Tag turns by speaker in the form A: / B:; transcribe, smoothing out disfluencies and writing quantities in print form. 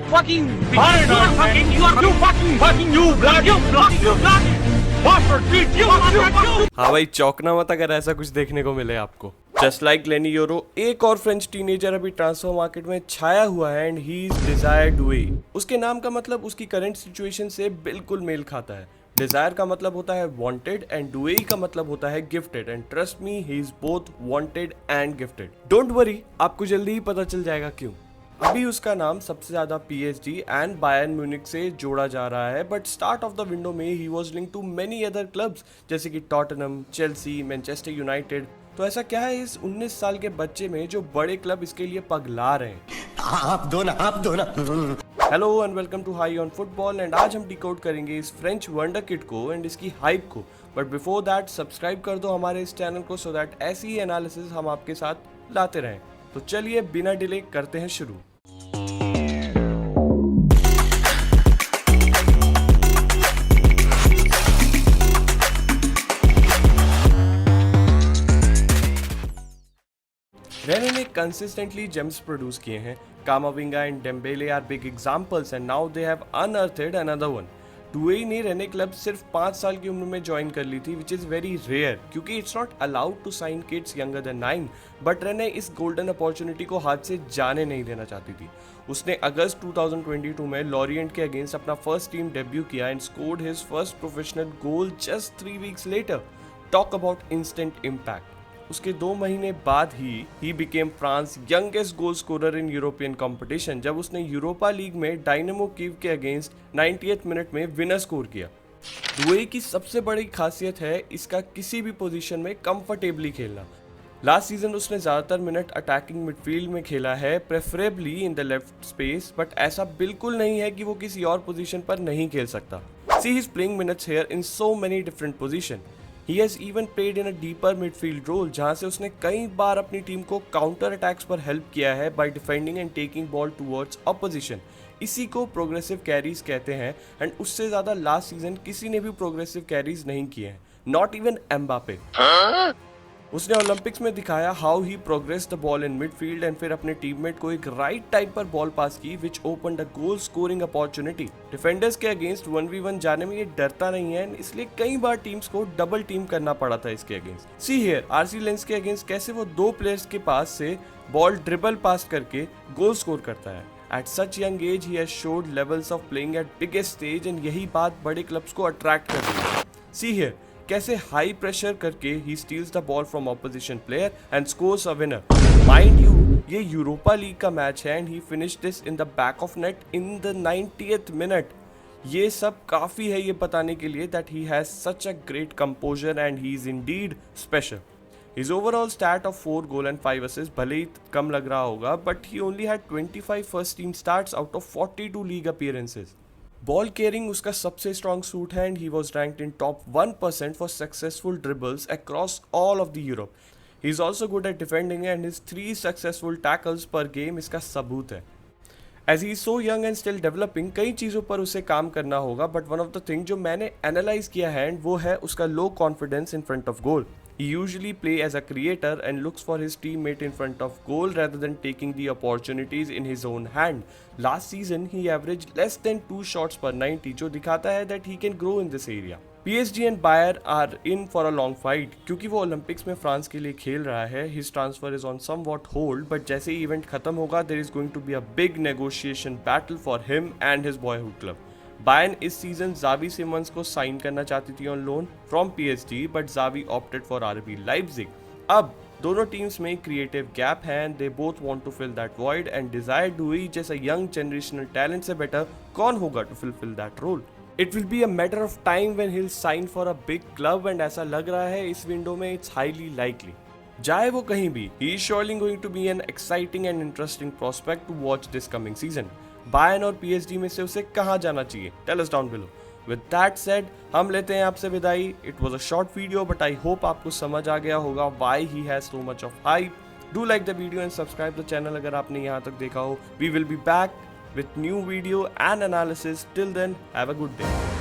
A: fucking behind us, man.
B: हाँ भाई, चौंकना मत अगर ऐसा कुछ देखने को मिले आपको। जस्ट लाइक लेनी यूरो, एक और फ्रेंच टीनेजर अभी ट्रांसफर मार्केट में छाया हुआ है and he is desire Doue. उसके नाम का मतलब उसकी करंट सिचुएशन से बिल्कुल मेल खाता है। डिजायर का मतलब होता है वांटेड एंड डुए का मतलब होता है gifted, and trust me, he is both wanted and gifted. Don't worry, आपको जल्दी ही पता चल जाएगा क्यों। अभी उसका नाम सबसे ज्यादा पीएसजी एंड बायर्न म्यूनिख से जोड़ा जा रहा है, but start of the window में ही was linked to many other clubs जैसे कि टॉटनहम, चेल्सी, मैनचेस्टर यूनाइटेड। तो ऐसा क्या है इस 19 साल के बच्चे में जो बड़े क्लब इसके लिए पगला रहे हैं?
C: आप दो ना।
B: Hello and welcome to high on football, and आज हम डिकोड करेंगे इस फ्रेंच वंडर किड को एंड इसकी हाइप को। बट बिफोर दैट सब्सक्राइब कर दो हमारे इस चैनल को सो दैट ऐसी ही एनालिसिस हम आपके साथ लाते रहें। तो चलिए बिना डिले करते हैं शुरू। रेने ने कंसिस्टेंटली जेम्स प्रोड्यूस किए हैं। Camavinga and Dembele are big examples and now they have unearthed another one. Doue ने रेने क्लब सिर्फ 5 साल की उम्र में ज्वाइन कर ली थी, विच इज़ वेरी रेयर क्योंकि it's not allowed to sign kids younger than 9। But Rennes इस गोल्डन अपॉर्चुनिटी को हाथ से जाने नहीं देना चाहती थी। उसने अगस्त 2022 में लॉरिएंट के अगेंस्ट अपना फर्स्ट टीम डेब्यू किया and scored his first professional goal just 3 weeks later. Talk about instant impact. उसके 2 महीने बाद he became France youngest goal scorer in European competition जब उसने यूरोपा लीग में डायनेमो कीव के अगेंस्ट 90th मिनट में winner score किया। Doue की सबसे बड़ी खासियत है इसका किसी भी पोजीशन में कंफर्टेबली खेलना। लास्ट सीजन उसने ज़्यादातर मिनट अटैकिंग मिडफील्ड में खेला है, preferably in the left space, but ऐसा बिल्कुल नहीं है कि वो किसी और पोजीशन पर नहीं खेल सकता। See he is playing minutes here in so many different position. He has even played in a deeper midfield role जहाँ से उसने कई बार अपनी टीम को काउंटर अटैक्स पर हेल्प किया है by defending and taking ball towards opposition। इसी को प्रोग्रेसिव कैरीज कहते हैं एंड उससे ज़्यादा लास्ट सीजन किसी ने भी प्रोग्रेसिव कैरीज नहीं किए हैं, नॉट इवन एम्बापे। उसने ओलंपिक्स में दिखाया how he progress the ball in midfield and फिर अपने टीममेट को एक राइट टाइम पर बॉल पास की which open the goal scoring opportunity. Defenders के अगेंस्ट 1v1 जाने में ये डरता नहीं है, इसलिए कई बार टीम्स को डबल टीम करना पड़ा था इसके against. See here RC lens के अगेंस्ट कैसे वो 2 प्लेयर्स के पास से बॉल ड्रिबल पास करके गोल स्कोर करता है। At such young age he has showed levels of playing at biggest stage and यही बात बड़े क्लब्स को अट्रैक्ट कर रही है। See here, कैसे हाई प्रेशर करके he steals the ball from opposition player and scores a winner. Mind you, ये यूरोपा लीग का मैच है and he finished this in the back of net in the 90th minute. ये सब काफ़ी है ये बताने के लिए that he has such a great composure and he is indeed special. His overall stat of 4 goal and 5 assists भले ही कम लग रहा होगा, but he only had 25 first team starts out of 42 league appearances. Ball carrying उसका सबसे strong suit है and he was ranked in top 1% for successful dribbles across all of the Europe. He is also good at defending and his 3 successful tackles per game इसका सबूत है। As he so young and still developing, कई चीज़ों पर उसे काम करना होगा, but one of the thing जो मैंने एनालाइज किया है एंड वो है उसका low confidence in front of goal. He usually play as a creator and looks for his teammate in front of goal rather than taking the opportunities in his own hand. Last season he averaged less than 2 shots per 90 जो दिखाता है that he can grow in this area. PSG and Bayern are in for a long fight क्योंकि वो Olympics में France के लिए खेल रहा है। His transfer is on somewhat hold, but जैसे ही इवेंट खत्म होगा there is going to be a big negotiation battle for him and his boyhood club. Bayern इस सीजन जावी सिमंस को साइन करना चाहती थी on loan from PSG, but Xavi opted for RB Leipzig. अब दोनों teams में creative gap है and they both want to fill that void and Desire Doue जैसा यंग जनरेशनल टैलेंट से बेटर कौन होगा to fulfil that role. It will be a matter of time when he will sign for a big club and ऐसा लग रहा है इस window में इट्स हाईली लाइकली। जाए वो कहीं भी, he is surely going to be an exciting and interesting prospect to watch this coming season. Bayern और पीएसजी में से उसे कहाँ जाना चाहिए? Tell us down below. With that said हम लेते हैं आपसे विदाई। It was a short video but I hope आपको समझ आ गया होगा why he has so much of hype. Do like the video and subscribe the channel अगर आपने यहाँ तक देखा हो। We will be back with new video and analysis. Till then have a good day.